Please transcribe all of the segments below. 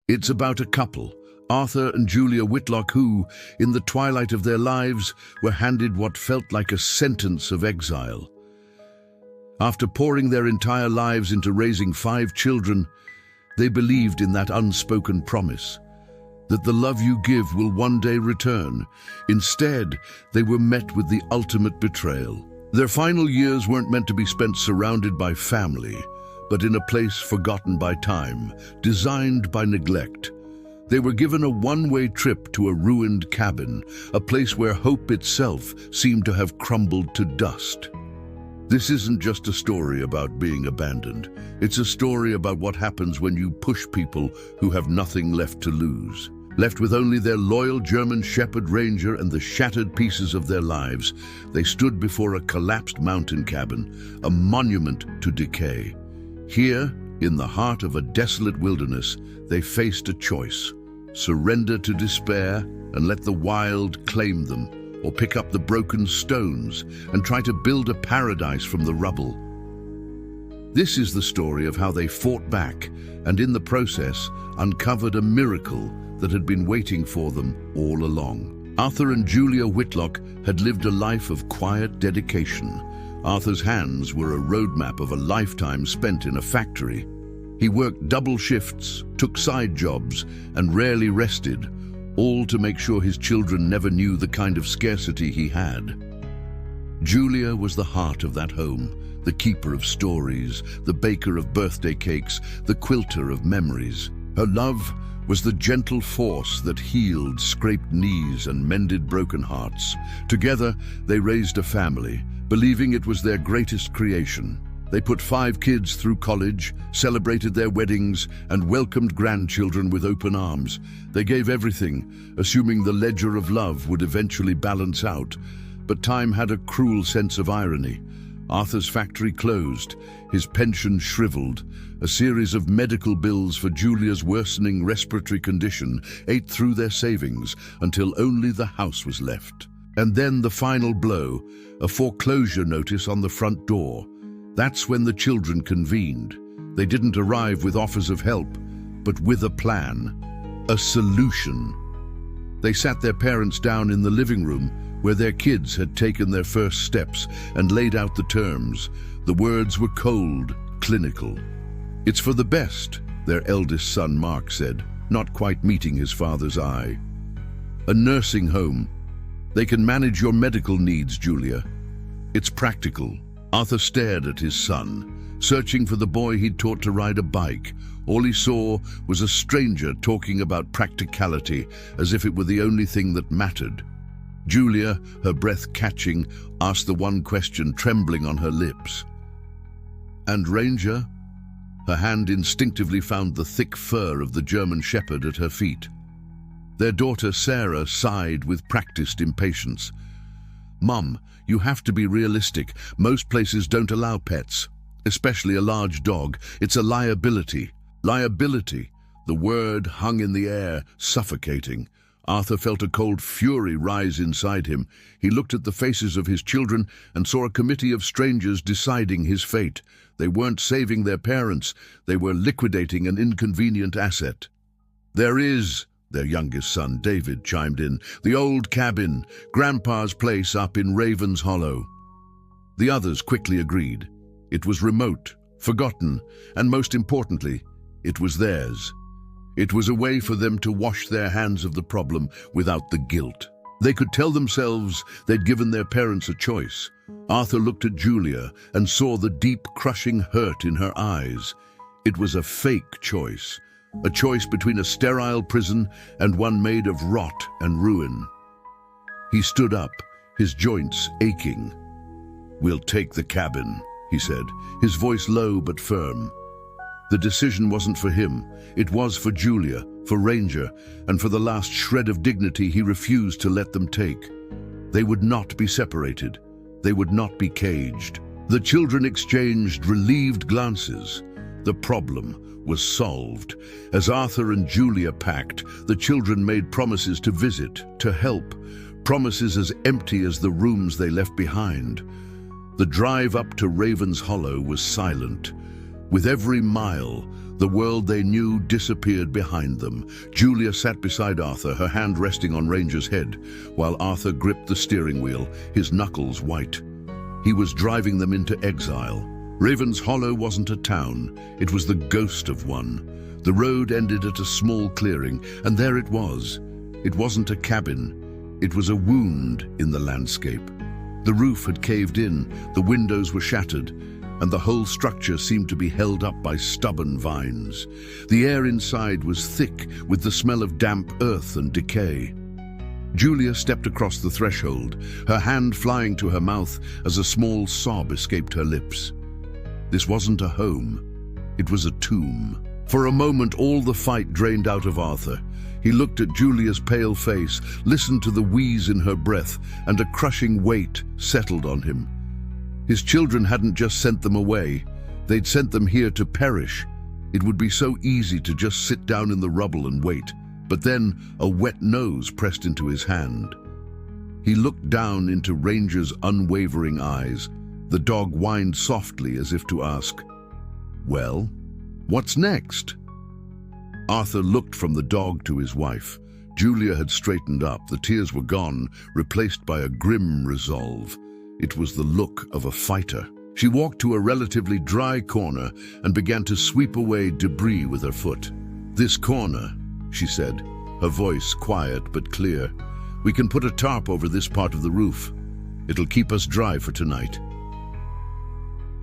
It's about a couple, Arthur and Julia Whitlock, who, in the twilight of their lives, were handed what felt like a sentence of exile. After pouring their entire lives into raising 5 children, they believed in that unspoken promise, that the love you give will one day return. Instead, they were met with the ultimate betrayal. Their final years weren't meant to be spent surrounded by family, but in a place forgotten by time, designed by neglect. They were given a one-way trip to a ruined cabin, a place where hope itself seemed to have crumbled to dust. This isn't just a story about being abandoned. It's a story about what happens when you push people who have nothing left to lose. Left with only their loyal German Shepherd Ranger and the shattered pieces of their lives, they stood before a collapsed mountain cabin, a monument to decay. Here, in the heart of a desolate wilderness, they faced a choice: surrender to despair and let the wild claim them, or pick up the broken stones and try to build a paradise from the rubble. This is the story of how they fought back and, in the process, uncovered a miracle that had been waiting for them all along. Arthur and Julia Whitlock had lived a life of quiet dedication. Arthur's hands were a roadmap of a lifetime spent in a factory. He worked double shifts, took side jobs, and rarely rested, all to make sure his children never knew the kind of scarcity he had. Julia was the heart of that home, the keeper of stories, the baker of birthday cakes, the quilter of memories. Her love was the gentle force that healed scraped knees and mended broken hearts. Together, they raised a family, believing it was their greatest creation. They put 5 kids through college, celebrated their weddings, and welcomed grandchildren with open arms. They gave everything, assuming the ledger of love would eventually balance out. But time had a cruel sense of irony. Arthur's factory closed, his pension shriveled. A series of medical bills for Julia's worsening respiratory condition ate through their savings until only the house was left. And then the final blow, a foreclosure notice on the front door. That's when the children convened. They didn't arrive with offers of help, but with a plan, a solution. They sat their parents down in the living room where their kids had taken their first steps and laid out the terms. The words were cold, clinical. "It's for the best," their eldest son Mark said, not quite meeting his father's eye. "A nursing home. They can manage your medical needs, Julia. It's practical." Arthur stared at his son, searching for the boy he'd taught to ride a bike. All he saw was a stranger talking about practicality, as if it were the only thing that mattered. Julia, her breath catching, asked the one question trembling on her lips. "And Ranger?" Her hand instinctively found the thick fur of the German Shepherd at her feet. Their daughter Sarah sighed with practiced impatience. "Mum, you have to be realistic. Most places don't allow pets, especially a large dog. It's a liability." Liability. The word hung in the air, suffocating. Arthur felt a cold fury rise inside him. He looked at the faces of his children and saw a committee of strangers deciding his fate. They weren't saving their parents. They were liquidating an inconvenient asset. "There is," their youngest son, David, chimed in. "The old cabin, Grandpa's place up in Raven's Hollow." The others quickly agreed. It was remote, forgotten, and most importantly, it was theirs. It was a way for them to wash their hands of the problem without the guilt. They could tell themselves they'd given their parents a choice. Arthur looked at Julia and saw the deep, crushing hurt in her eyes. It was a fake choice. A choice between a sterile prison and one made of rot and ruin. He stood up, his joints aching. "We'll take the cabin," he said, his voice low but firm. The decision wasn't for him. It was for Julia, for Ranger, and for the last shred of dignity he refused to let them take. They would not be separated. They would not be caged. The children exchanged relieved glances. The problem was solved. As Arthur and Julia packed, the children made promises to visit, to help, promises as empty as the rooms they left behind. The drive up to Raven's Hollow was silent. With every mile, The world they knew disappeared behind them. Julia sat beside Arthur, her hand resting on Ranger's head, while Arthur gripped the steering wheel, his knuckles white. He was driving them into exile. Raven's Hollow wasn't a town, it was the ghost of one. The road ended at a small clearing, and there it was. It wasn't a cabin, it was a wound in the landscape. The roof had caved in, the windows were shattered, and the whole structure seemed to be held up by stubborn vines. The air inside was thick with the smell of damp earth and decay. Julia stepped across the threshold, her hand flying to her mouth as a small sob escaped her lips. This wasn't a home, it was a tomb. For a moment, all the fight drained out of Arthur. He looked at Julia's pale face, listened to the wheeze in her breath, and a crushing weight settled on him. His children hadn't just sent them away, they'd sent them here to perish. It would be so easy to just sit down in the rubble and wait, but then a wet nose pressed into his hand. He looked down into Ranger's unwavering eyes. The dog whined softly as if to ask, "Well, what's next?" Arthur looked from the dog to his wife. Julia had straightened up, the tears were gone, replaced by a grim resolve. It was the look of a fighter. She walked to a relatively dry corner and began to sweep away debris with her foot. "This corner," she said, her voice quiet but clear. "We can put a tarp over this part of the roof. It'll keep us dry for tonight."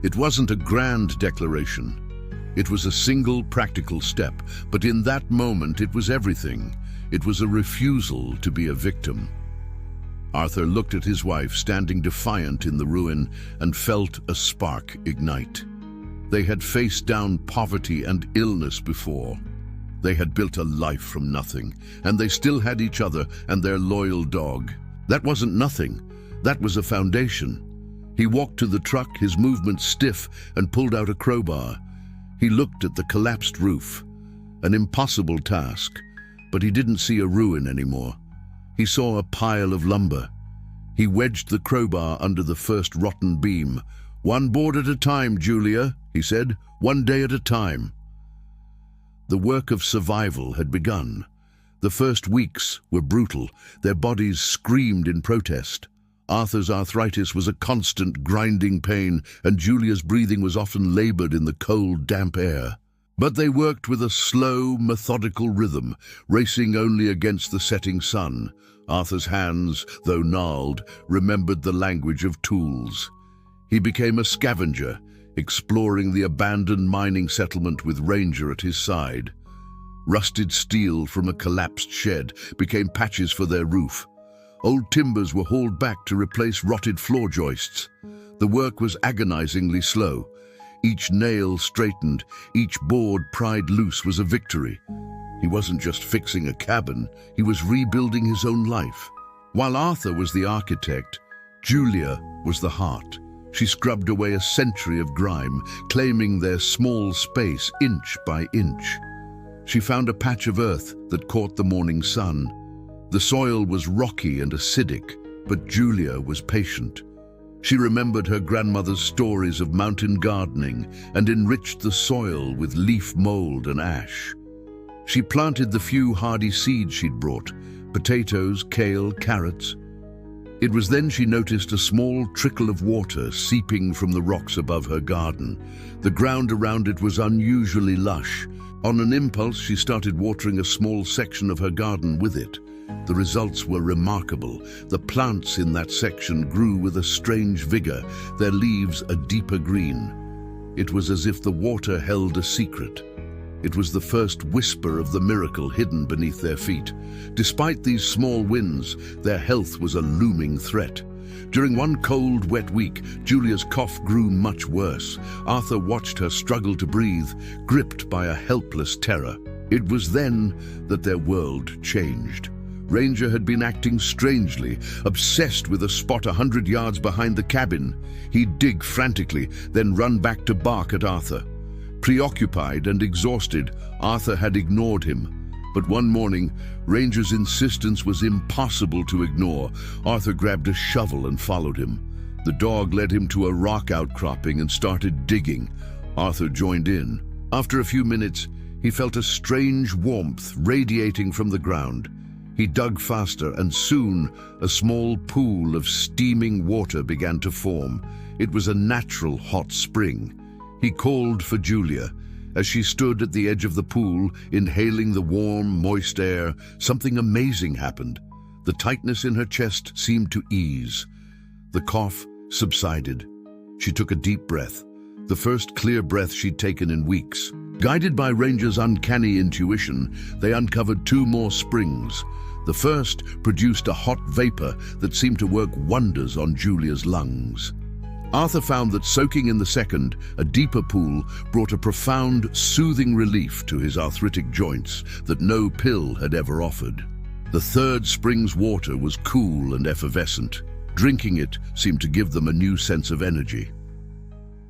It wasn't a grand declaration. It was a single practical step, but in that moment it was everything. It was a refusal to be a victim. Arthur looked at his wife standing defiant in the ruin and felt a spark ignite. They had faced down poverty and illness before. They had built a life from nothing, and they still had each other and their loyal dog. That wasn't nothing, that was a foundation. He walked to the truck, his movements stiff, and pulled out a crowbar. He looked at the collapsed roof. An impossible task, but he didn't see a ruin anymore. He saw a pile of lumber. He wedged the crowbar under the first rotten beam. "One board at a time, Julia," he said. "One day at a time." The work of survival had begun. The first weeks were brutal. Their bodies screamed in protest. Arthur's arthritis was a constant grinding pain, and Julia's breathing was often labored in the cold, damp air. But they worked with a slow, methodical rhythm, racing only against the setting sun. Arthur's hands, though gnarled, remembered the language of tools. He became a scavenger, exploring the abandoned mining settlement with Ranger at his side. Rusted steel from a collapsed shed became patches for their roof. Old timbers were hauled back to replace rotted floor joists. The work was agonizingly slow. Each nail straightened, each board pried loose was a victory. He wasn't just fixing a cabin, he was rebuilding his own life. While Arthur was the architect, Julia was the heart. She scrubbed away a century of grime, claiming their small space inch by inch. She found a patch of earth that caught the morning sun. The soil was rocky and acidic, but Julia was patient. She remembered her grandmother's stories of mountain gardening and enriched the soil with leaf mold and ash. She planted the few hardy seeds she'd brought, potatoes, kale, carrots. It was then she noticed a small trickle of water seeping from the rocks above her garden. The ground around it was unusually lush. On an impulse, she started watering a small section of her garden with it. The results were remarkable. The plants in that section grew with a strange vigor, their leaves a deeper green. It was as if the water held a secret. It was the first whisper of the miracle hidden beneath their feet. Despite these small wins, their health was a looming threat. During one cold, wet week, Julia's cough grew much worse. Arthur watched her struggle to breathe, gripped by a helpless terror. It was then that their world changed. Ranger had been acting strangely, obsessed with a spot 100 yards behind the cabin. He'd dig frantically, then run back to bark at Arthur. Preoccupied and exhausted, Arthur had ignored him. But one morning, Ranger's insistence was impossible to ignore. Arthur grabbed a shovel and followed him. The dog led him to a rock outcropping and started digging. Arthur joined in, After a few minutes, he felt a strange warmth radiating from the ground. He dug faster, and soon a small pool of steaming water began to form. It was a natural hot spring. He called for Julia. As she stood at the edge of the pool, inhaling the warm, moist air, something amazing happened. The tightness in her chest seemed to ease. The cough subsided. She took a deep breath, the first clear breath she'd taken in weeks. Guided by Ranger's uncanny intuition, they uncovered 2 more springs. The first produced a hot vapor that seemed to work wonders on Julia's lungs. Arthur found that soaking in the second, a deeper pool, brought a profound, soothing relief to his arthritic joints that no pill had ever offered. The third spring's water was cool and effervescent. Drinking it seemed to give them a new sense of energy.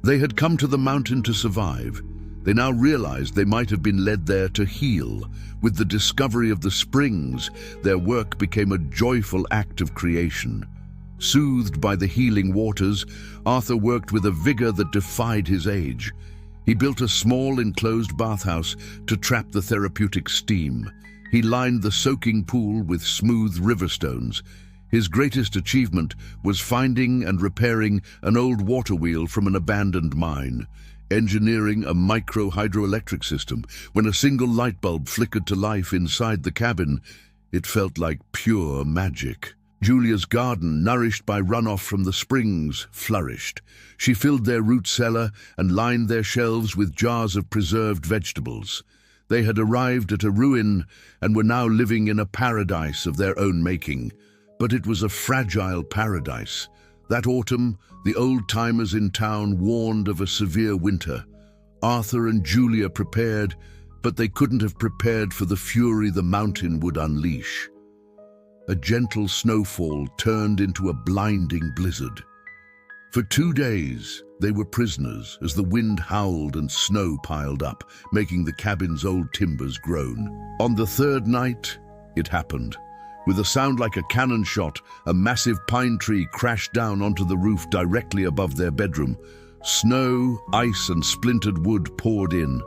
They had come to the mountain to survive. They now realized they might have been led there to heal. With the discovery of the springs, their work became a joyful act of creation. Soothed by the healing waters, Arthur worked with a vigor that defied his age. He built a small enclosed bathhouse to trap the therapeutic steam. He lined the soaking pool with smooth river stones. His greatest achievement was finding and repairing an old water wheel from an abandoned mine. Engineering a micro-hydroelectric system. When a single light bulb flickered to life inside the cabin, it felt like pure magic. Julia's garden, nourished by runoff from the springs, flourished. She filled their root cellar and lined their shelves with jars of preserved vegetables. They had arrived at a ruin and were now living in a paradise of their own making. But it was a fragile paradise. That autumn, the old-timers in town warned of a severe winter. Arthur and Julia prepared, but they couldn't have prepared for the fury the mountain would unleash. A gentle snowfall turned into a blinding blizzard. For 2 days, they were prisoners as the wind howled and snow piled up, making the cabin's old timbers groan. On the 3rd night, it happened. With a sound like a cannon shot, a massive pine tree crashed down onto the roof directly above their bedroom. Snow, ice, and splintered wood poured in.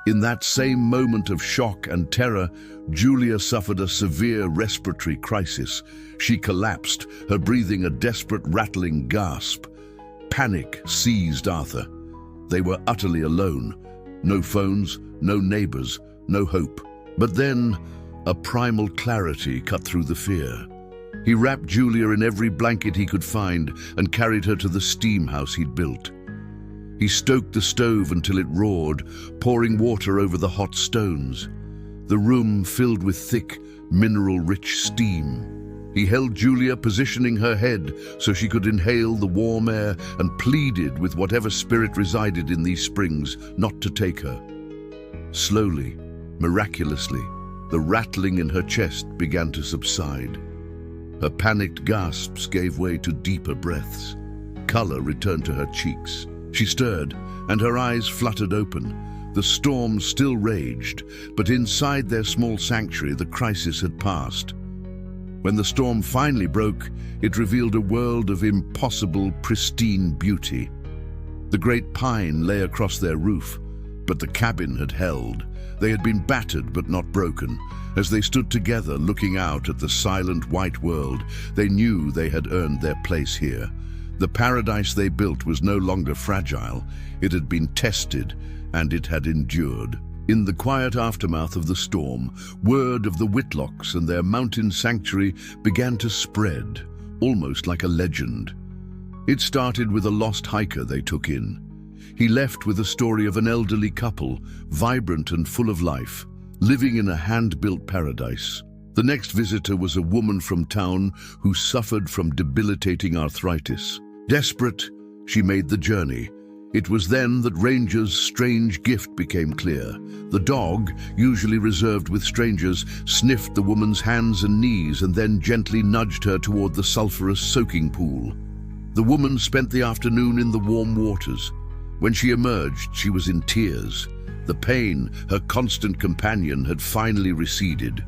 In that same moment of shock and terror, Julia suffered a severe respiratory crisis. She collapsed, her breathing a desperate rattling gasp. Panic seized Arthur. They were utterly alone. No phones, no neighbors, no hope. But then, a primal clarity cut through the fear. He wrapped Julia in every blanket he could find and carried her to the steam house he'd built. He stoked the stove until it roared, pouring water over the hot stones. The room filled with thick, mineral-rich steam. He held Julia, positioning her head so she could inhale the warm air, and pleaded with whatever spirit resided in these springs not to take her. Slowly, miraculously, the rattling in her chest began to subside. Her panicked gasps gave way to deeper breaths. Color returned to her cheeks. She stirred, and her eyes fluttered open. The storm still raged, but inside their small sanctuary the crisis had passed. When the storm finally broke, it revealed a world of impossible, pristine beauty. The great pine lay across their roof, but the cabin had held. They had been battered but not broken. As they stood together looking out at the silent white world, they knew they had earned their place here. The paradise they built was no longer fragile. It had been tested, and it had endured. In the quiet aftermath of the storm, word of the Whitlocks and their mountain sanctuary began to spread, almost like a legend. It started with a lost hiker they took in. He left with a story of an elderly couple, vibrant and full of life, living in a hand-built paradise. The next visitor was a woman from town who suffered from debilitating arthritis. Desperate, she made the journey. It was then that Ranger's strange gift became clear. The dog, usually reserved with strangers, sniffed the woman's hands and knees and then gently nudged her toward the sulphurous soaking pool. The woman spent the afternoon in the warm waters. When she emerged, she was in tears. The pain, her constant companion, had finally receded.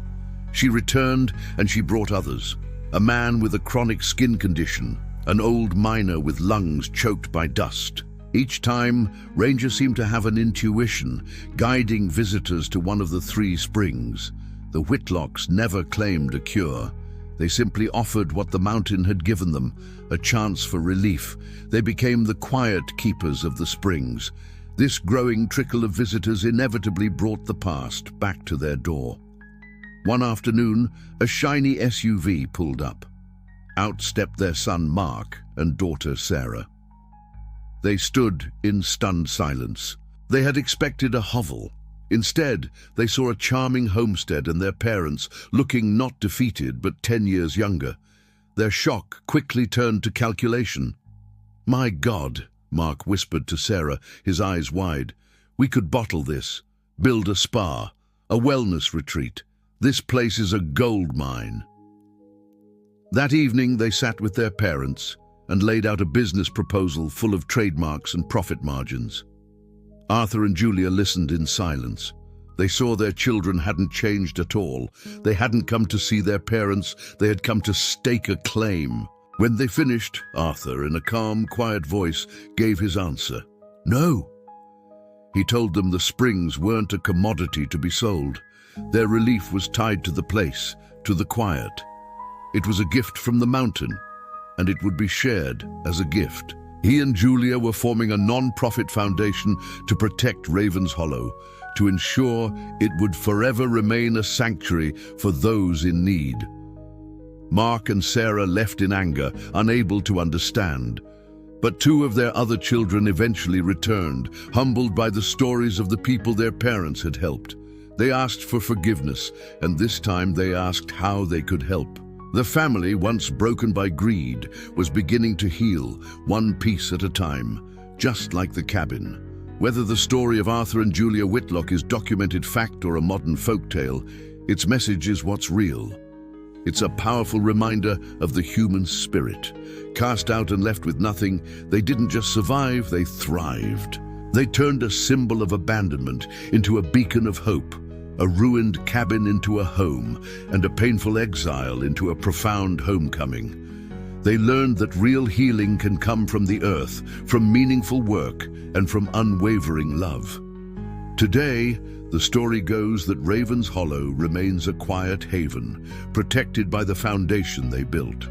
She returned and she brought others. A man with a chronic skin condition, an old miner with lungs choked by dust. Each time, Ranger seemed to have an intuition, guiding visitors to one of the three springs. The Whitlocks never claimed a cure. They simply offered what the mountain had given them, a chance for relief. They became the quiet keepers of the springs. This growing trickle of visitors inevitably brought the past back to their door. One afternoon, a shiny SUV pulled up. Out stepped their son Mark and daughter Sarah. They stood in stunned silence. They had expected a hovel. Instead, they saw a charming homestead and their parents, looking not defeated but 10 years younger. Their shock quickly turned to calculation. "My God," Mark whispered to Sarah, his eyes wide. "We could bottle this, build a spa, a wellness retreat. This place is a gold mine." That evening, they sat with their parents and laid out a business proposal full of trademarks and profit margins. Arthur and Julia listened in silence. They saw their children hadn't changed at all. They hadn't come to see their parents, they had come to stake a claim. When they finished, Arthur, in a calm, quiet voice, gave his answer. "No." He told them the springs weren't a commodity to be sold. Their relief was tied to the place, to the quiet. It was a gift from the mountain, and it would be shared as a gift. He and Julia were forming a non-profit foundation to protect Ravens Hollow, to ensure it would forever remain a sanctuary for those in need. Mark and Sarah left in anger, unable to understand. But two of their other children eventually returned, humbled by the stories of the people their parents had helped. They asked for forgiveness, and this time they asked how they could help. The family, once broken by greed, was beginning to heal, one piece at a time, just like the cabin. Whether the story of Arthur and Julia Whitlock is documented fact or a modern folktale, its message is what's real. It's a powerful reminder of the human spirit. Cast out and left with nothing, they didn't just survive, they thrived. They turned a symbol of abandonment into a beacon of hope, a ruined cabin into a home, and a painful exile into a profound homecoming. They learned that real healing can come from the earth, from meaningful work, and from unwavering love. Today, the story goes that Ravens Hollow remains a quiet haven, protected by the foundation they built.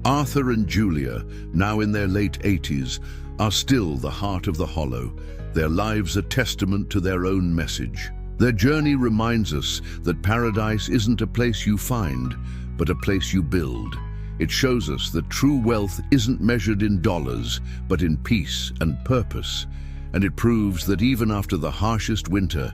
Arthur and Julia, now in their late 80s, are still the heart of the Hollow, their lives a testament to their own message. Their journey reminds us that paradise isn't a place you find, but a place you build. It shows us that true wealth isn't measured in dollars, but in peace and purpose. And it proves that even after the harshest winter,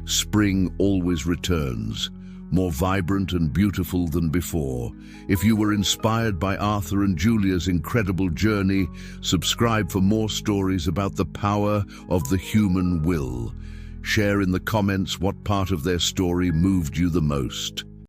spring always returns, more vibrant and beautiful than before. If you were inspired by Arthur and Julia's incredible journey, subscribe for more stories about the power of the human will. Share in the comments what part of their story moved you the most.